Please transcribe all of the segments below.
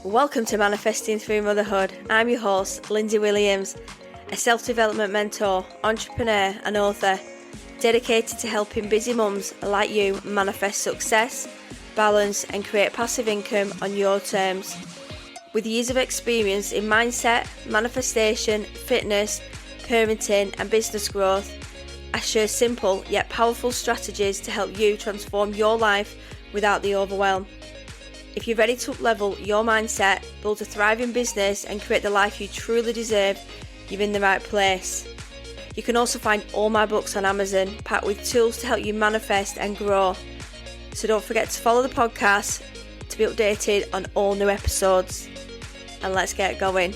Welcome to Manifesting Through Motherhood. I'm your host, Lindsay Williams, a self-development mentor, entrepreneur and author, dedicated to helping busy mums like you manifest success, balance and create passive income on your terms. With years of experience in mindset, manifestation, fitness, parenting and business growth, I share simple yet powerful strategies to help you transform your life without the overwhelm. If you're ready to up-level your mindset, build a thriving business and create the life you truly deserve, you're in the right place. You can also find all my books on Amazon, packed with tools to help you manifest and grow. So don't forget to follow the podcast to be updated on all new episodes. And let's get going.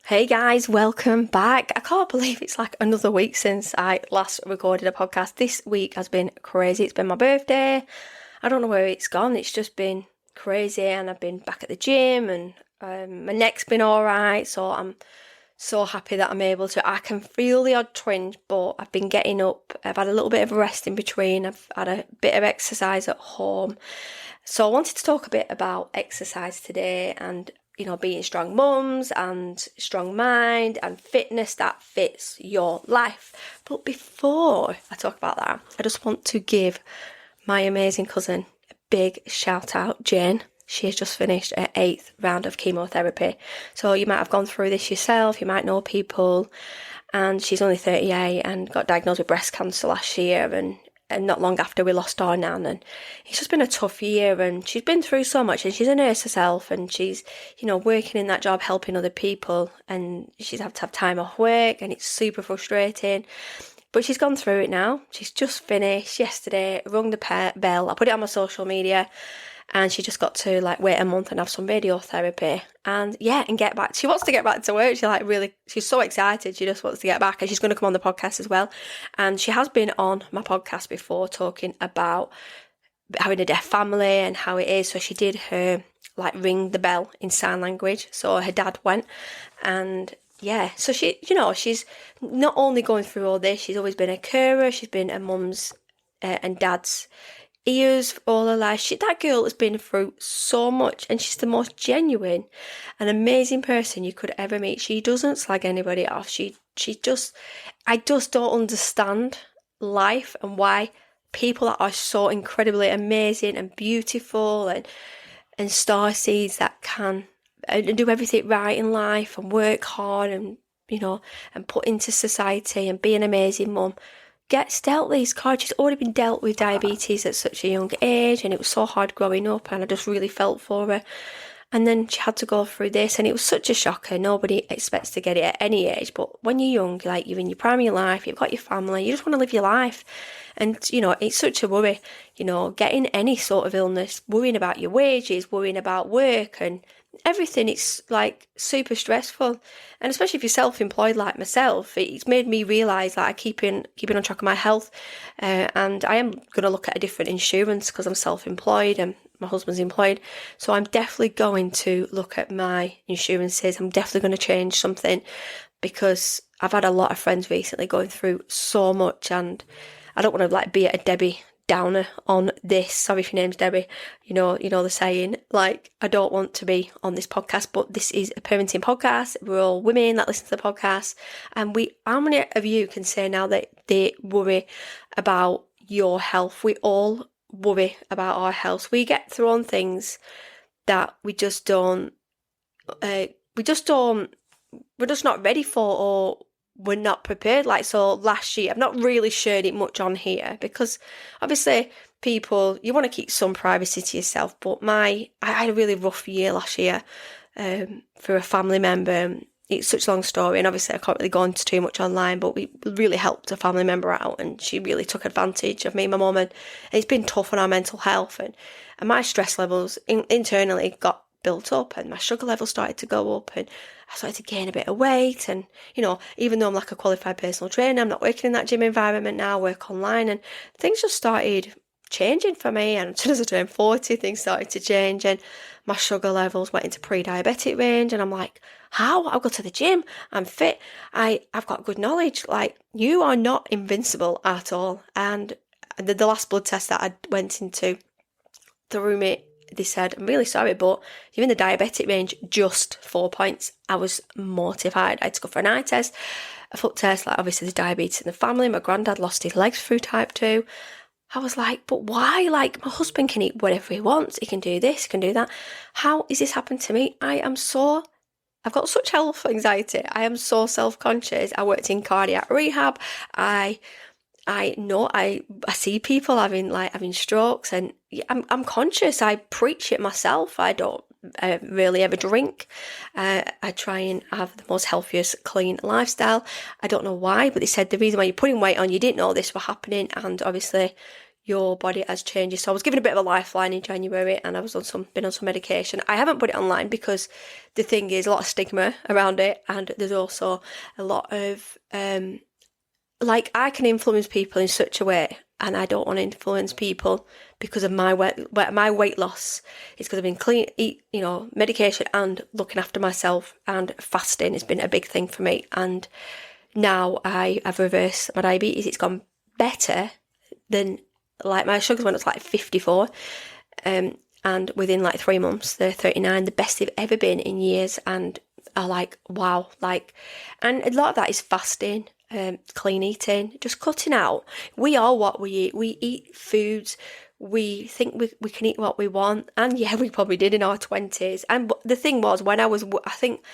Hey guys, welcome back. I can't believe it's like another week since I last recorded a podcast. This week has been crazy. It's been my birthday. I don't know where it's gone. It's just been crazy, and I've been back at the gym, and my neck's been alright. So I'm so happy that I'm able to. I can feel the odd twinge, but I've been getting up. I've had a little bit of a rest in between. I've had a bit of exercise at home. So I wanted to talk a bit about exercise today and, you know, being strong mums and strong mind and fitness that fits your life. But before I talk about that, I just want to give my amazing cousin a big shout out, Jane. She has just finished her 8th round of chemotherapy. So you might have gone through this yourself, you might know people, and she's only 38 and got diagnosed with breast cancer last year, and not long after we lost our nan, and it's just been a tough year, and she's been through so much, and she's a nurse herself, and she's, you know, working in that job helping other people, and she's had to have time off work, and it's super frustrating. But she's gone through it now. She's just finished yesterday, rung the bell. I put it on my social media, and she just got to like wait a month and have some radiotherapy and get back. She wants to get back to work. She's so excited. She just wants to get back, and she's going to come on the podcast as well. And she has been on my podcast before talking about having a deaf family and how it is. So she did her like ring the bell in sign language. So her dad went, and so she, you know, she's not only going through all this, she's always been a carer. She's been a mum's and dad's ears for all her life. That girl has been through so much, and she's the most genuine and amazing person you could ever meet. She doesn't slag anybody off. I just don't understand life and why people that are so incredibly amazing and beautiful and starseeds that can do everything right in life and work hard and, you know, and put into society and be an amazing mum, gets dealt these cards. She's already been dealt with diabetes at such a young age, and it was so hard growing up, and I just really felt for her. And then she had to go through this, and it was such a shocker. Nobody expects to get it at any age, but when you're young, like you're in your prime of your life, you've got your family, you just want to live your life. And, you know, it's such a worry, you know, getting any sort of illness, worrying about your wages, worrying about work and everything. It's like super stressful, and especially if you're self-employed like myself, it's made me realise that I keeping on track of my health, and I am going to look at a different insurance because I'm self-employed and my husband's employed. So I'm definitely going to look at my insurances. I'm definitely going to change something, because I've had a lot of friends recently going through so much, and I don't want to like be a Debbie Downer on this. Sorry if your name's Debbie. You know the saying, like, I don't want to be on this podcast, but this is a parenting podcast. We're all women that listen to the podcast, and how many of you can say now that they worry about your health? We all worry about our health. We get thrown things that we're just not ready for, or we're not prepared. Like, so last year, I've not really shared it much on here because obviously people, you want to keep some privacy to yourself, but I had a really rough year last year for a family member. It's such a long story, and obviously I can't really go into too much online, but we really helped a family member out, and she really took advantage of me and my mum, and it's been tough on our mental health, and my stress levels internally got built up, and my sugar levels started to go up, and I started to gain a bit of weight. And, you know, even though I'm like a qualified personal trainer, I'm not working in that gym environment now, I work online, and things just started changing for me. And as soon as I turned 40, things started to change, and my sugar levels went into pre-diabetic range, and I'm like, how? I'll go to the gym, I'm fit, I've got good knowledge. Like, you are not invincible at all. And the last blood test that I went into through me, they said, I'm really sorry, but you're in the diabetic range, just 4 points. I was mortified. I had to go for an eye test, a foot test, like obviously there's diabetes in the family. My granddad lost his legs through type 2. I was like, but why? Like, my husband can eat whatever he wants. He can do this, he can do that. How is this happened to me? I've got such health anxiety. I am so self-conscious. I worked in cardiac rehab. I know I see people having strokes, and I'm conscious. I preach it myself. I don't really ever drink. I try and have the most healthiest, clean lifestyle. I don't know why, but they said the reason why you're putting weight on, you didn't know this was happening, and obviously your body has changed. So I was given a bit of a lifeline in January, and I was been on some medication. I haven't put it online because the thing is a lot of stigma around it, and there's also a lot of I can influence people in such a way, and I don't want to influence people because of my weight loss. It's because I've been medication and looking after myself, and fasting has been a big thing for me. And now I have reversed my diabetes. It's gone better than, like, my sugars went up to like 54, and within like 3 months they're 39, the best they've ever been in years. And I like, wow, like, and a lot of that is fasting. Clean eating, just cutting out. We are what we eat. We eat foods. We think we can eat what we want. And yeah, we probably did in our 20s. And the thing was, I think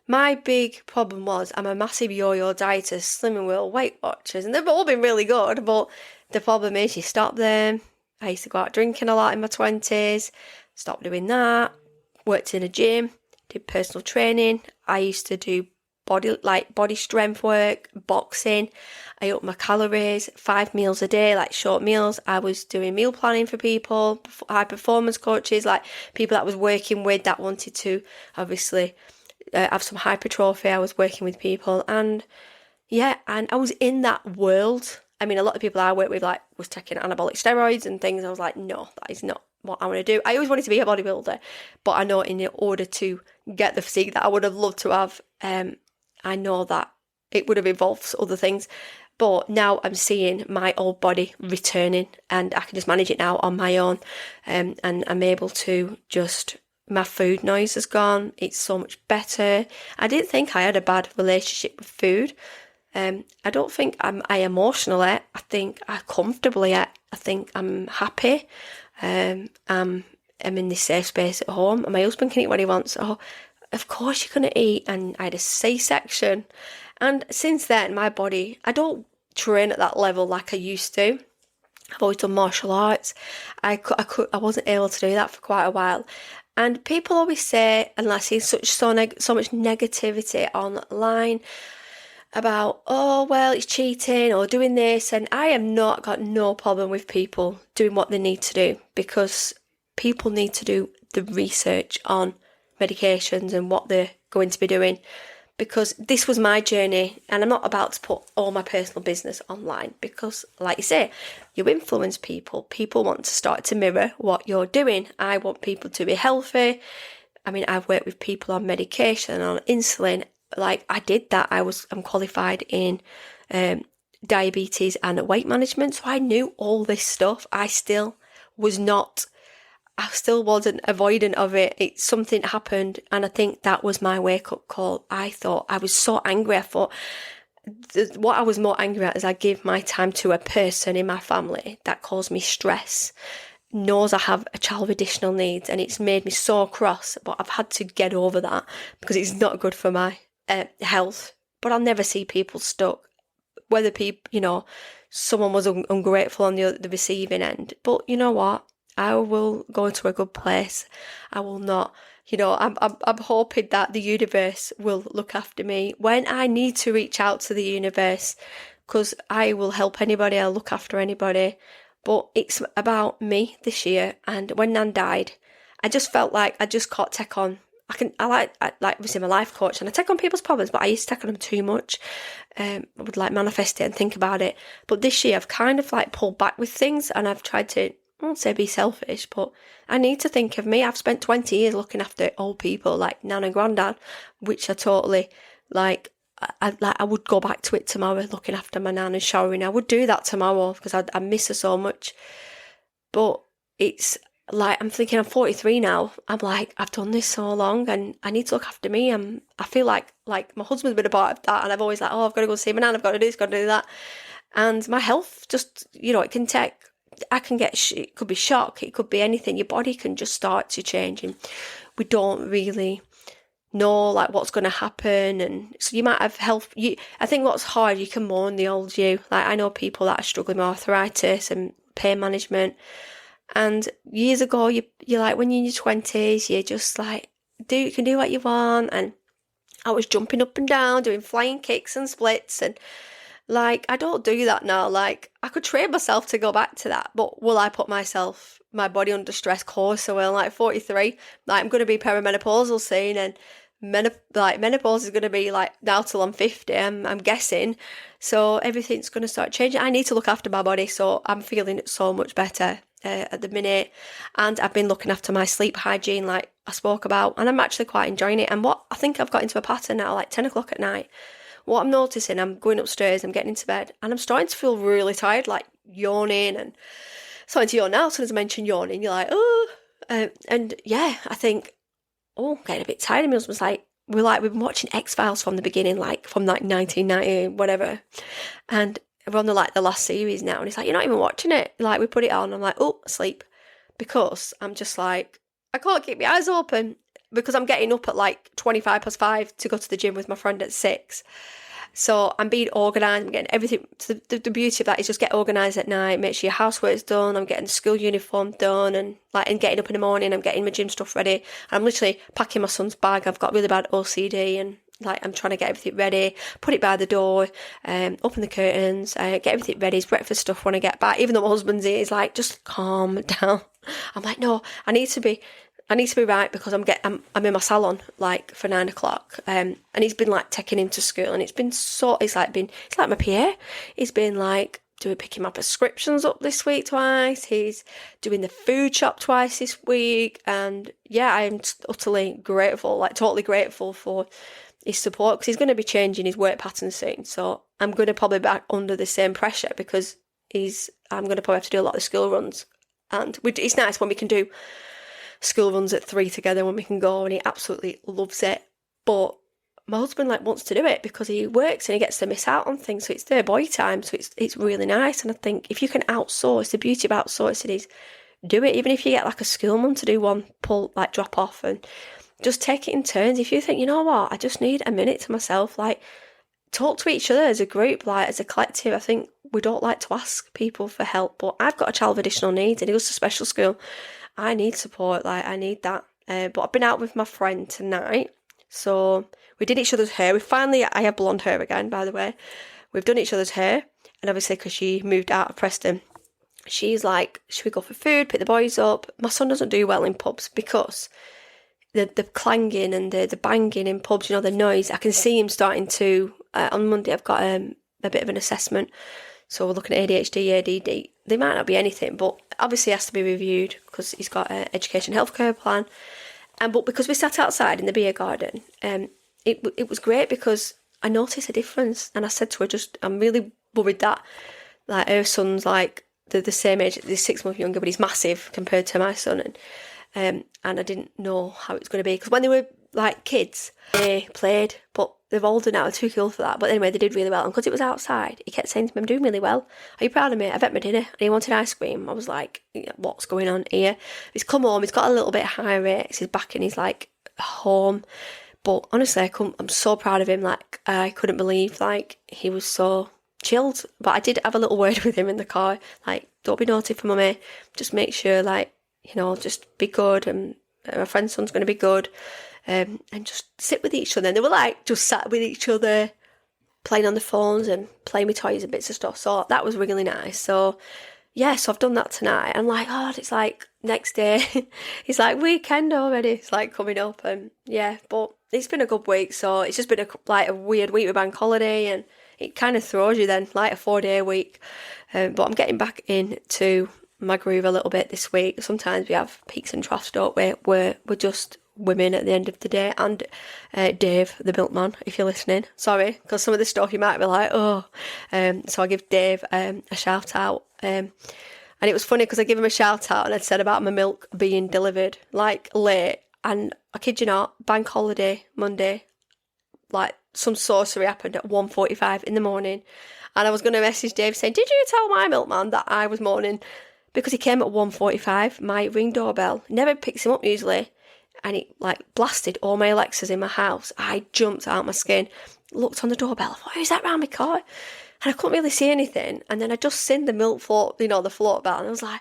my big problem was I'm a massive yo-yo dieter, Slimming World, Weight Watchers, and they've all been really good. But the problem is you stop them. I used to go out drinking a lot in my 20s. Stopped doing that. Worked in a gym. Did personal training. I used to do body strength work, boxing. I upped my calories, 5 meals a day, like short meals. I was doing meal planning for people, high performance coaches, like people that I was working with that wanted to obviously have some hypertrophy. I was working with people, and yeah, and I was in that world. I mean, a lot of people I work with was taking anabolic steroids and things. I was like, no, that is not what I want to do. I always wanted to be a bodybuilder, but I know in order to get the physique that I would have loved to have, I know that it would have involved other things. But now I'm seeing my old body returning, and I can just manage it now on my own. And I'm able to my food noise has gone. It's so much better. I didn't think I had a bad relationship with food. I don't think I emotional yet. I think I'm comfortable yet. I think I'm happy. I'm in this safe space at home, and my husband can eat what he wants. Oh, of course you're going to eat. And I had a C-section. And since then, my body, I don't train at that level like I used to. I've always done martial arts. I wasn't able to do that for quite a while. And people always say, and I see so much negativity online about, oh, well, it's cheating or doing this. And I have not got no problem with people doing what they need to do, because people need to do the research on medications and what they're going to be doing, because this was my journey, and I'm not about to put all my personal business online, because like you say, you influence people want to start to mirror what you're doing. I want people to be healthy. I mean, I've worked with people on medication, on insulin. Like, I did that. I'm qualified in diabetes and weight management, so I knew all this stuff. I still wasn't avoidant of it. Something happened, and I think that was my wake-up call. I thought, I was so angry. I thought, what I was more angry at is I give my time to a person in my family that caused me stress, knows I have a child with additional needs, and it's made me so cross. But I've had to get over that, because it's not good for my health. But I'll never see people stuck, whether someone was ungrateful on the receiving end. But you know what? I will go into a good place. I will not, I'm hoping that the universe will look after me when I need to reach out to the universe, because I will help anybody, I'll look after anybody. But it's about me this year. And when Nan died, I just felt like I just can't take on. I like obviously my life coach, and I take on people's problems, but I used to take on them too much. I would manifest it and think about it. But this year I've kind of pulled back with things, and I've tried to, I won't say be selfish, but I need to think of me. I've spent 20 years looking after old people like Nan and Grandad, which are totally I would go back to it tomorrow, looking after my nan and showering. I would do that tomorrow because I miss her so much. But it's like, I'm thinking I'm 43 now. I'm like, I've done this so long and I need to look after me. I feel like my husband's been a part of that, and I've always like, oh, I've got to go see my nan, I've got to do this, got to do that. And my health just, it can take, it could be shock, it could be anything. Your body can just start to change, and we don't really know like what's going to happen. And so you might have health, I think what's hard, you can mourn the old you. Like, I know people that are struggling with arthritis and pain management, and years ago you're like, when you're in your 20s, you're just like, you can do what you want. And I was jumping up and down, doing flying kicks and splits, and like, I don't do that now. Like, I could train myself to go back to that, but will I put my body under stress? Of course I will. Like, 43, like, I'm going to be perimenopausal soon, and menopause is going to be like now till I'm 50, I'm guessing. So everything's going to start changing. I need to look after my body, so I'm feeling so much better at the minute. And I've been looking after my sleep hygiene, like I spoke about, and I'm actually quite enjoying it. And what I think I've got into a pattern now, like 10 o'clock at night. What I'm noticing, I'm going upstairs, I'm getting into bed, and I'm starting to feel really tired, like yawning, and starting to yawn now. As soon as I mention yawning, you're like, oh. And yeah, I think, oh, I'm getting a bit tired. And my husband's like, we've been watching X-Files from the beginning, like from like 1990, whatever. And we're on the last series now. And he's like, you're not even watching it. Like, we put it on. I'm like, oh, sleep. Because I'm just like, I can't keep my eyes open because I'm getting up at like 5:25 to go to the gym with my friend at 6. So I'm being organised, I'm getting everything. So the beauty of that is just get organised at night, make sure your housework's done, I'm getting the school uniform done, and getting up in the morning, I'm getting my gym stuff ready. And I'm literally packing my son's bag. I've got really bad OCD, and like, I'm trying to get everything ready, put it by the door, open the curtains, get everything ready. It's breakfast stuff when I get back. Even though my husband's here, he's like, just calm down. I'm like, no, I need to be right, because I'm in my salon like for 9 o'clock, and he's been like taking him to school, and it's like my PA. He's been like picking my prescriptions up this week twice. He's doing the food shop twice this week, and yeah, I'm utterly grateful, like totally grateful for his support, because he's going to be changing his work pattern soon. So I'm going to probably be back under the same pressure, because I'm going to probably have to do a lot of the school runs, and it's nice when we can do school runs at 3 together, when we can go, and he absolutely loves it. But my husband like wants to do it because he works and he gets to miss out on things, so it's their boy time, so it's really nice. And I think if you can outsource, the beauty of outsourcing is do it. Even if you get like a school mum to do one drop off, and just take it in turns. If you think, you know what, I just need a minute to myself, like talk to each other as a group, like as a collective. I think we don't like to ask people for help, but I've got a child with additional needs and he goes to special school. I need support, like I need that. But I've been out with my friend tonight, so we did each other's hair. I have blonde hair again, by the way. We've done each other's hair, and obviously because she moved out of Preston, she's like, should we go for food, pick the boys up? My son doesn't do well in pubs because the clanging and the banging in pubs, the noise. I can see him starting to, on Monday I've got a bit of an assessment. So we're looking at ADHD, ADD. They might not be anything, but obviously has to be reviewed because he's got an education healthcare plan. But because we sat outside in the beer garden, it was great because I noticed a difference. And I said to her, I'm really worried that like her son's like the same age, he's 6 months younger, but he's massive compared to my son. And I didn't know how it was going to be, because when they were like kids, they played, but they're older now, they're too cool for that. But anyway, they did really well, and because it was outside, he kept saying to me, I'm doing really well, are you proud of me? I've ate my dinner, and he wanted ice cream. I was like, what's going on here? He's come home, he's got a little bit high rates, he's back and he's like home. But honestly, I'm so proud of him. Like, I couldn't believe like he was so chilled. But I did have a little word with him in the car, like, don't be naughty for mummy, just make sure, like, just be good, and my friend's son's going to be good, and just sit with each other. And they were like just sat with each other, playing on the phones and playing with toys and bits of stuff. So that was really nice. So yeah, so I've done that tonight. I'm like, oh, it's like next day. It's like weekend already. It's like coming up, and yeah, but it's been a good week. So it's just been a weird week with bank holiday, and it kind of throws you then, like a 4-day week. But I'm getting back into my groove a little bit this week. Sometimes we have peaks and troughs, don't we? We're just women at the end of the day, and Dave, the milkman, if you're listening. Sorry, because some of the stuff you might be like, oh. So I give Dave a shout out. And it was funny because I gave him a shout out and I'd said about my milk being delivered, like, late. And I kid you not, bank holiday, Monday, like, some sorcery happened at 1:45 in the morning. And I was going to message Dave saying, did you tell my milkman that I was mourning? Because he came at 1:45, my Ring doorbell never picks him up usually. And it, like, blasted all my Alexas in my house. I jumped out my skin, looked on the doorbell, I thought, who's that round my car? And I couldn't really see anything. And then I just seen the milk float, the float bell. And I was like,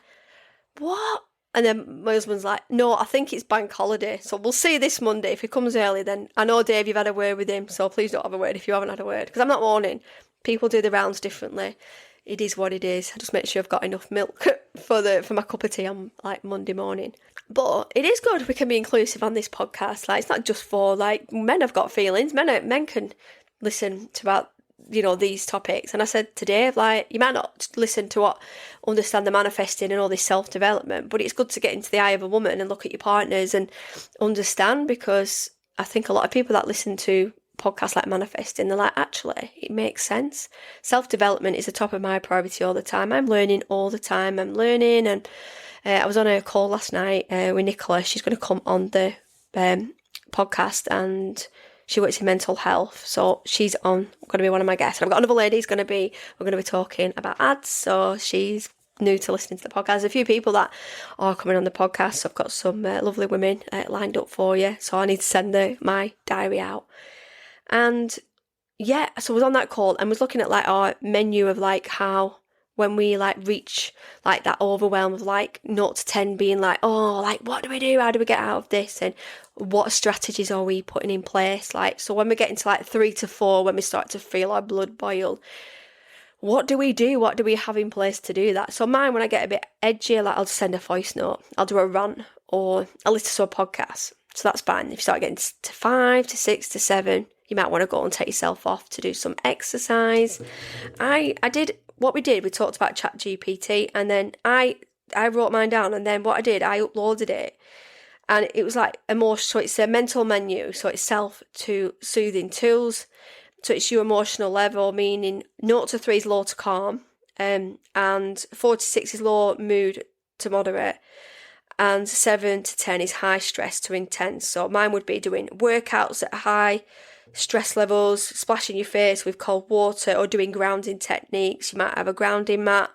what? And then my husband's like, no, I think it's bank holiday. So we'll see this Monday. If he comes early, then I know, Dave, you've had a word with him. So please don't have a word if you haven't had a word. Because I'm not mourning. People do the rounds differently. It is what it is. I just make sure I've got enough milk for my cup of tea on, like, Monday morning. But it is good we can be inclusive on this podcast. Like, it's not just for, like, men have got feelings. Men can listen to about, these topics. And I said to Dave, like, you might not listen to understand the manifesting and all this self-development, but it's good to get into the eye of a woman and look at your partners and understand, because I think a lot of people that listen to podcasts like manifesting, they're like, actually, it makes sense. Self-development is the top of my priority all the time. I'm learning all the time. And I was on a call last night with Nicola. She's going to come on the podcast, and she works in mental health. So she's going to be one of my guests. And I've got another lady we're going to be talking about ads. So she's new to listening to the podcast. There's a few people that are coming on the podcast. So I've got some lovely women lined up for you. So I need to send my diary out. And yeah, so I was on that call and was looking at, like, our menu of, like, how when we, like, reach, like, that overwhelm of, like, 0 to 10 being like, oh, like, what do we do? How do we get out of this? And what strategies are we putting in place? Like, so when we get into, like, 3 to 4, when we start to feel our blood boil, what do we do? What do we have in place to do that? So mine, when I get a bit edgy, like, I'll just send a voice note, I'll do a rant, or I'll listen to a podcast. So that's fine. If you start getting to 5 to 6 to 7, you might want to go and take yourself off to do some exercise. I did what we did. We talked about ChatGPT, and then I wrote mine down, and then what I did, I uploaded it, and it was like emotion. So it's a mental menu. So it's self to soothing tools. So it's your emotional level, meaning 0 to 3 is low to calm, and 4 to 6 is low mood to moderate, and 7 to 10 is high stress to intense. So mine would be doing workouts at high stress levels, splashing your face with cold water, or doing grounding techniques. You might have a grounding mat.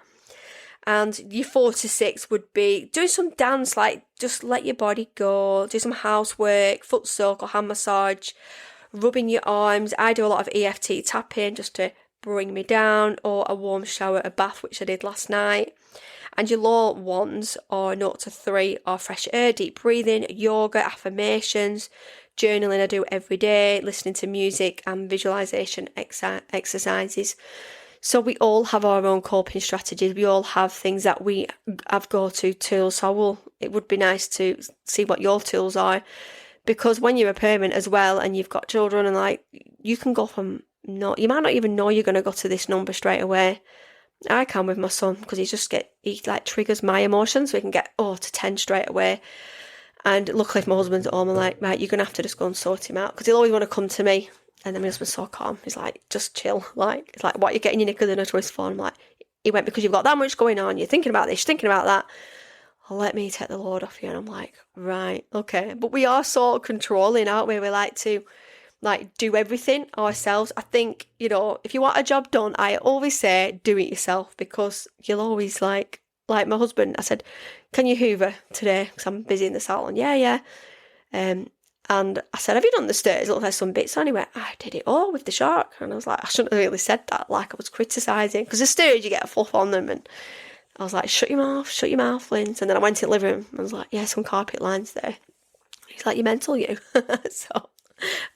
And your 4 to 6 would be doing some dance, like just let your body go, do some housework, foot soak or hand massage, rubbing your arms. I do a lot of EFT tapping just to bring me down, or a warm shower, a bath, which I did last night. And your low ones, or 0 to 3, are fresh air, deep breathing, yoga, affirmations, journaling I do every day, listening to music, and visualization exercises. So we all have our own coping strategies. We all have things that we have go-to tools. So it would be nice to see what your tools are, because when you're a parent as well and you've got children, and, like, you can go from you might not even know you're going to go to this number straight away. I can with my son, because he like triggers my emotions, so he can get to 10 straight away. And luckily, if my husband's at home, I'm like, right, you're going to have to just go and sort him out, because he'll always want to come to me. And then my husband's so calm. He's like, just chill. Like, it's like, what, you're getting your knickers in a twist for? I'm like, he went, because you've got that much going on. You're thinking about this, thinking about that. Let me take the load off you. And I'm like, right, okay. But we are so controlling, aren't we? We like to, like, do everything ourselves. I think, if you want a job done, I always say do it yourself, because you'll always, like my husband, I said, can you hoover today? Because I'm busy in the salon. Yeah. And I said, have you done the stairs? It looks like some bits. And he went, I did it all with the shark. And I was like, I shouldn't have really said that. Like, I was criticising. Because the stairs, you get a fluff on them. And I was like, shut your mouth, Linz. And then I went to the living room. And I was like, yeah, some carpet lines there. He's like, you mental, you. So,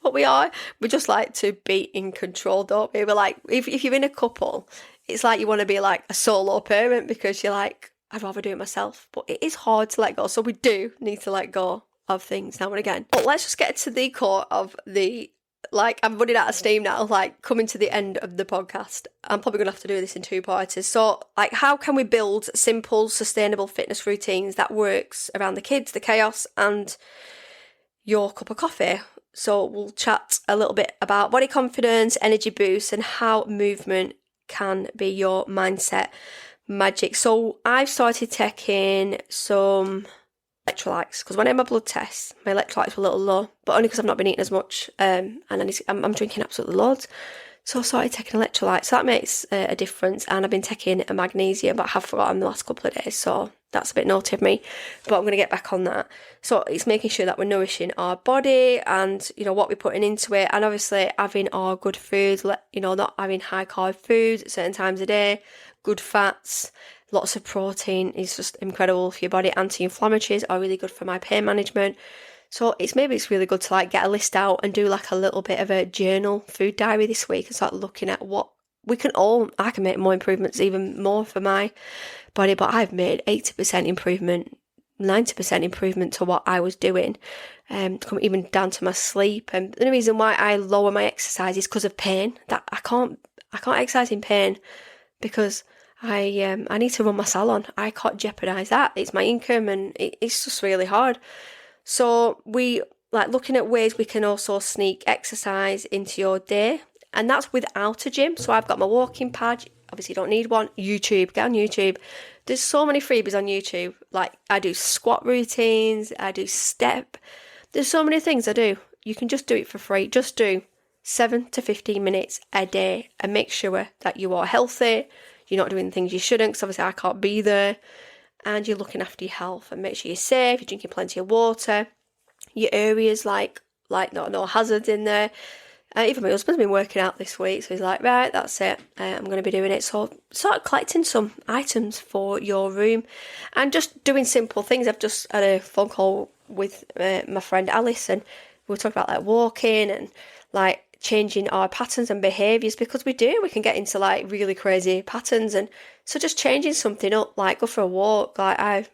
what we just like to be in control, don't we? We're like, if you're in a couple, it's like you want to be like a solo parent, because you're like, I'd rather do it myself. But it is hard to let go. So we do need to let go of things now and again. But let's just get to the core of I'm running out of steam now, like, coming to the end of the podcast. I'm probably going to have to do this in 2 parts. So, like, how can we build simple, sustainable fitness routines that works around the kids, the chaos, and your cup of coffee. So we'll chat a little bit about body confidence, energy boost, and how movement can be your mindset magic. So I've started taking some electrolytes because when I had my blood tests, my electrolytes were a little low, but only because I've not been eating as much, and I'm drinking absolutely loads. So I started taking electrolytes, so that makes a difference. And I've been taking a magnesium, but I have forgotten the last couple of days, so that's a bit naughty of me, but I'm going to get back on that. So it's making sure that we're nourishing our body and, what we're putting into it. And obviously having our good foods, not having high carb foods at certain times of day, good fats, lots of protein is just incredible for your body. Anti-inflammatories are really good for my pain management. So it's really good to get a list out and do a little bit of a journal food diary this week and start looking at what I can make more improvements, even more for my body, but I've made 80% improvement, 90% improvement to what I was doing, even down to my sleep. And the reason why I lower my exercise is because of pain. That I can't exercise in pain because I need to run my salon. I can't jeopardize that. It's my income, and it's just really hard. So we looking at ways we can also sneak exercise into your day, and that's without a gym. So I've got my walking pad. Obviously you don't need one. Get on YouTube. There's so many freebies on YouTube. I do squat routines, I do step. There's so many things I do. You can just do it for free. Just do 7 to 15 minutes a day and make sure that you are healthy. You're not doing things you shouldn't, because obviously I can't be there. And you're looking after your health, and make sure you're safe, you're drinking plenty of water, your areas no hazards in there. Even my husband's been working out this week, so he's like, right, that's it, I'm going to be doing it. So start collecting some items for your room and just doing simple things. I've just had a phone call with my friend Alice, and we were talking about walking and changing our patterns and behaviours, because we can get into really crazy patterns. And so just changing something up, go for a walk. I've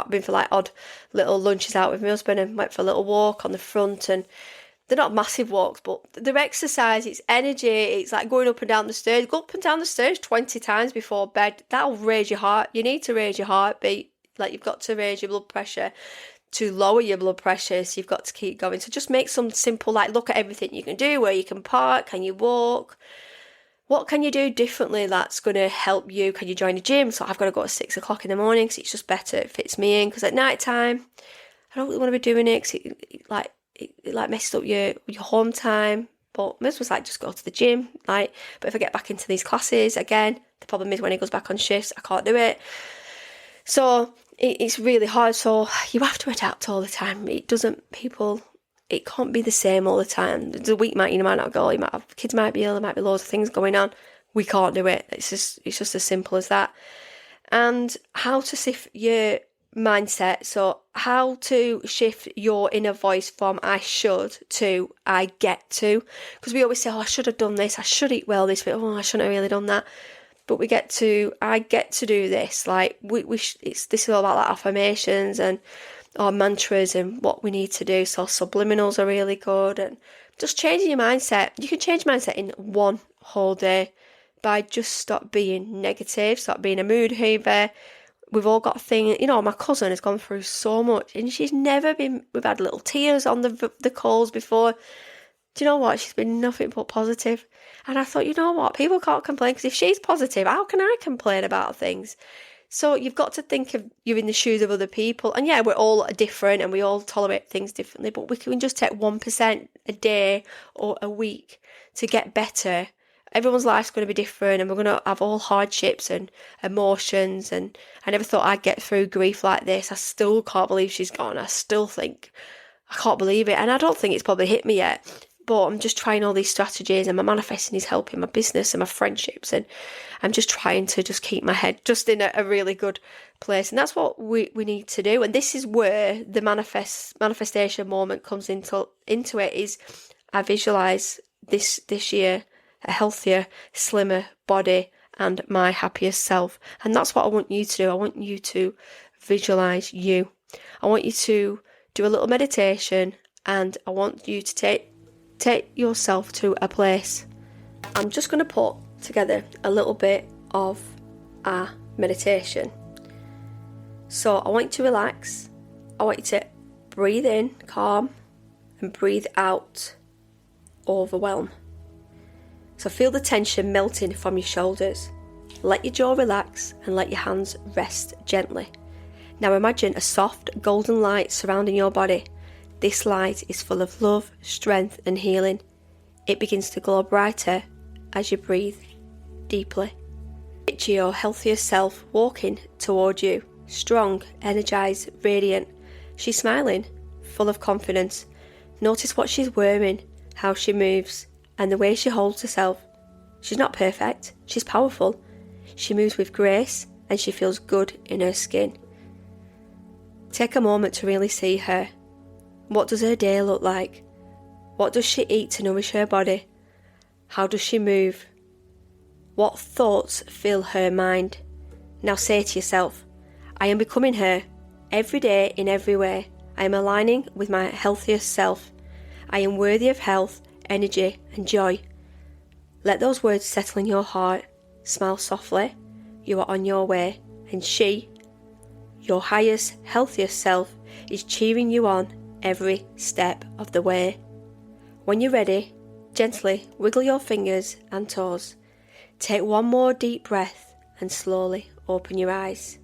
been for odd little lunches out with my husband and went for a little walk on the front, and they're not massive walks, but they're exercise, it's energy, it's going up and down the stairs. Go up and down the stairs 20 times before bed. That'll raise your heart. You need to raise your heartbeat. You've got to raise your blood pressure to lower your blood pressure, so you've got to keep going. So just make some simple, look at everything you can do, where you can park, can you walk, what can you do differently that's going to help you? Can you join a gym? So I've got to go at 6 o'clock in the morning because it's just better, it fits me in, because at night time I don't really want to be doing it because it messes up your home time. But my husband's just go to the gym, but if I get back into these classes again, the problem is when he goes back on shifts, I can't do it. So it's really hard. So you have to adapt all the time. It can't be the same all the time. The week might not go. Kids might be ill. There might be loads of things going on. We can't do it. It's just as simple as that. And how to shift your mindset. So how to shift your inner voice from I should to I get to. Because we always say, I should have done this. I should eat well this week. I shouldn't have really done that. But we get to, I get to do this. This is all about affirmations and our mantras and what we need to do. So subliminals are really good, and just changing your mindset. You can change mindset in one whole day by just stop being negative, stop being a mood haver. We've all got things, my cousin has gone through so much, and we've had little tears on the calls before. Do you know what? She's been nothing but positive. And I thought, people can't complain, because if she's positive, how can I complain about things? So you've got to think of you're in the shoes of other people. And yeah, we're all different and we all tolerate things differently, but we can just take 1% a day or a week to get better. Everyone's life's going to be different, and we're going to have all hardships and emotions. And I never thought I'd get through grief like this. I still can't believe she's gone. I still think, I can't believe it. And I don't think it's probably hit me yet. But I'm just trying all these strategies, and my manifesting is helping my business and my friendships, and I'm just trying to just keep my head just in a really good place. And that's what we need to do. And this is where the manifestation moment comes into it. Is I visualise this year a healthier, slimmer body and my happiest self. And that's what I want you to do. I want you to visualise you. I want you to do a little meditation, and I want you to take yourself to a place. I'm just going to put together a little bit of a meditation. So I want you to relax. I want you to breathe in, calm, and breathe out, overwhelm. So feel the tension melting from your shoulders. Let your jaw relax and let your hands rest gently. Now imagine a soft golden light surrounding your body. This light is full of love, strength and healing. It begins to glow brighter as you breathe deeply. Picture your healthiest self walking toward you, strong, energized, radiant. She's smiling, full of confidence. Notice what she's wearing, how she moves, and the way she holds herself. She's not perfect, she's powerful. She moves with grace and she feels good in her skin. Take a moment to really see her. What does her day look like? What does she eat to nourish her body? How does she move? What thoughts fill her mind? Now say to yourself, I am becoming her every day in every way. I am aligning with my healthiest self. I am worthy of health, energy and joy. Let those words settle in your heart. Smile softly. You are on your way, and she, your highest, healthiest self, is cheering you on every step of the way. When you're ready, gently wiggle your fingers and toes. Take one more deep breath and slowly open your eyes.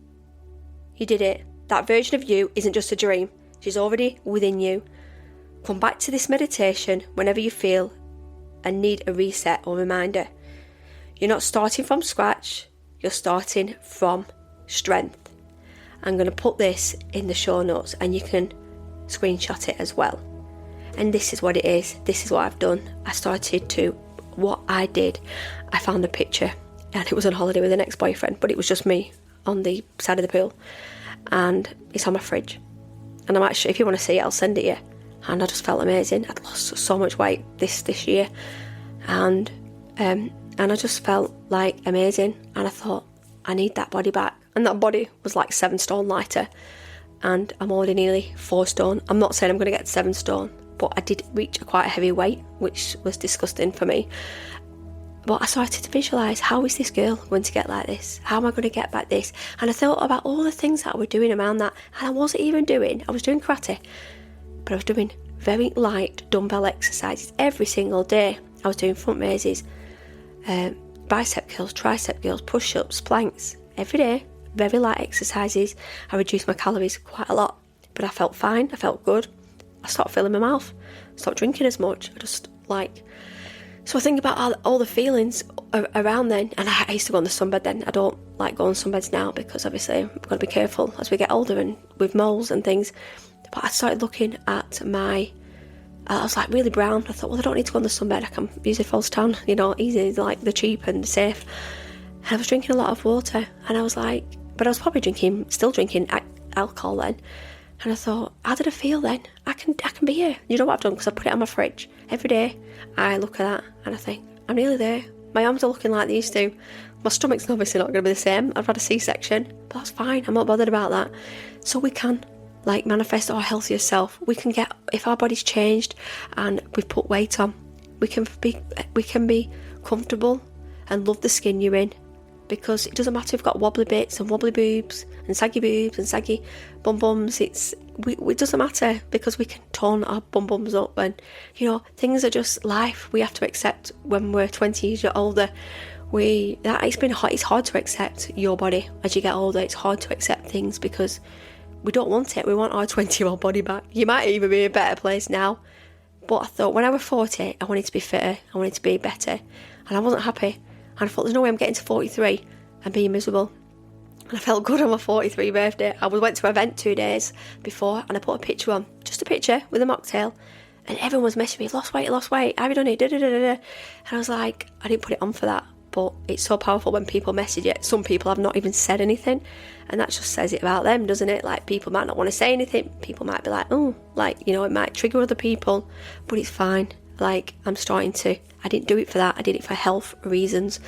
You did it. That version of you isn't just a dream. She's already within you. Come back to this meditation whenever you feel and need a reset or reminder. You're not starting from scratch, you're starting from strength. I'm going to put this in the show notes and you can screenshot it as well. And this is what it is. This is what I've done. What I did, I found a picture and it was on holiday with an ex-boyfriend, but it was just me on the side of the pool and it's on my fridge. And I'm actually, if you want to see it, I'll send it you. And I just felt amazing. I'd lost so much weight this year and I just felt like amazing, and I thought I need that body back. And that body was like 7 stone lighter and I'm already nearly 4 stone. I'm not saying I'm going to get to 7 stone, but I did reach quite a heavy weight, which was disgusting for me. But I started to visualise, how is this girl going to get like this? How am I going to get back this? And I thought about all the things that I was doing around that, and I was doing karate, but I was doing very light dumbbell exercises every single day. I was doing front raises, bicep curls, tricep curls, push-ups, planks, every day, very light exercises. I reduced my calories quite a lot, but I felt fine, I felt good. I stopped filling my mouth, stopped drinking as much. So I think about all the feelings around then, and I used to go on the sunbed then. I don't like going on sunbeds now because obviously I've got to be careful as we get older and with moles and things. But I started looking at I was like really brown. I thought, well, I don't need to go on the sunbed. I can use a false tan, easy, like the cheap and the safe. And I was drinking a lot of water, and I was like, but I was probably still drinking alcohol then. And I thought, how did I feel then? I can be here. You know what I've done? Because I put it on my fridge. Every day I look at that and I think, I'm nearly there. My arms are looking like these two. My stomach's obviously not going to be the same. I've had a C-section, but that's fine. I'm not bothered about that. So we can manifest our healthiest self. We can get, if our body's changed and we've put weight on, we can be comfortable and love the skin you're in, because it doesn't matter if you've got wobbly bits and wobbly boobs and saggy bum-bums. It doesn't matter, because we can tone our bum-bums up, and things are just life. We have to accept when we're 20 years older. It's hard to accept your body as you get older. It's hard to accept things because we don't want it. We want our 20-year-old body back. You might even be in a better place now. But I thought when I was 40, I wanted to be fitter. I wanted to be better. And I wasn't happy. And I thought, there's no way I'm getting to 43 and being miserable. And I felt good on my 43 birthday. I went to an event 2 days before and I put a picture on. Just a picture with a mocktail. And everyone was messaging me, lost weight. Have you done it? And I was like, I didn't put it on for that. But it's so powerful when people message it. Some people have not even said anything, and that just says it about them, doesn't it? Like, people might not want to say anything. People might be like, it might trigger other people, but it's fine. I didn't do it for that. I did it for health reasons.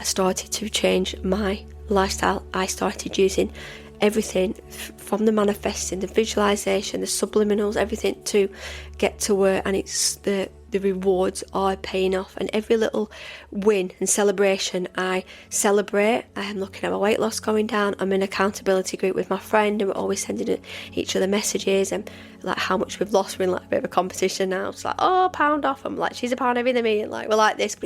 I started to change my lifestyle. I started using everything from the manifesting, the visualization, the subliminals, everything to get to work. And it's the the rewards are paying off, and every little win and celebration I celebrate. I am looking at my weight loss going down. I'm in an accountability group with my friend, and we're always sending each other messages and like how much we've lost. We're in like a bit of a competition now. It's like, oh, £1 off. I'm like, she's £1 heavier than me, and like we're like this, but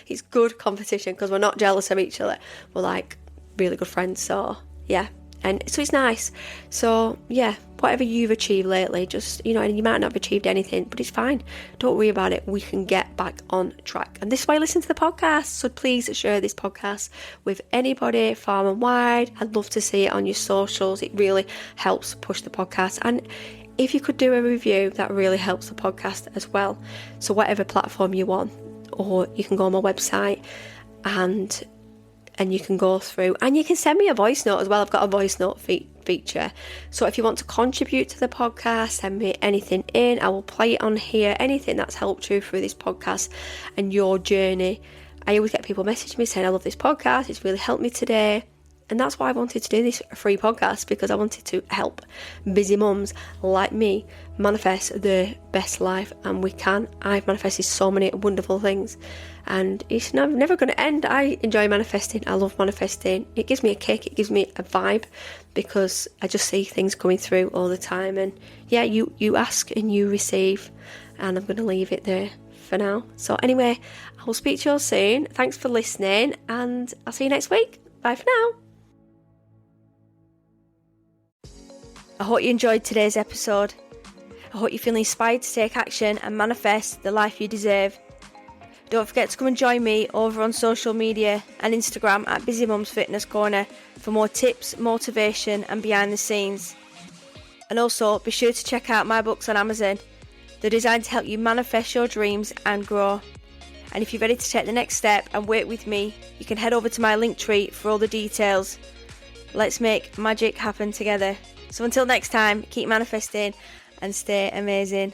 it's good competition because we're not jealous of each other. We're like really good friends. So yeah. And so it's nice. So yeah, whatever you've achieved lately, just, and you might not have achieved anything, but it's fine. Don't worry about it. We can get back on track. And this is why I listen to the podcast. So please share this podcast with anybody far and wide. I'd love to see it on your socials. It really helps push the podcast. And if you could do a review, that really helps the podcast as well. So whatever platform you're on, or you can go on my website and you can go through, and you can send me a voice note as well. I've got a voice note feature. So if you want to contribute to the podcast, send me anything in. I will play it on here. Anything that's helped you through this podcast and your journey. I always get people message me saying, I love this podcast. It's really helped me today. And that's why I wanted to do this free podcast, because I wanted to help busy mums like me manifest the best life. And we can. I've manifested so many wonderful things, and it's never going to end. I enjoy manifesting. I love manifesting. It gives me a kick. It gives me a vibe, because I just see things coming through all the time. And yeah, you ask and you receive, and I'm going to leave it there for now. So anyway, I will speak to you all soon. Thanks for listening, and I'll see you next week. Bye for now. I hope you enjoyed today's episode. I hope you feel inspired to take action and manifest the life you deserve. Don't forget to come and join me over on social media and Instagram at Busy Mums Fitness Corner for more tips, motivation and behind the scenes. And also be sure to check out my books on Amazon. They're designed to help you manifest your dreams and grow. And if you're ready to take the next step and work with me, you can head over to my Linktree for all the details. Let's make magic happen together. So until next time, keep manifesting and stay amazing.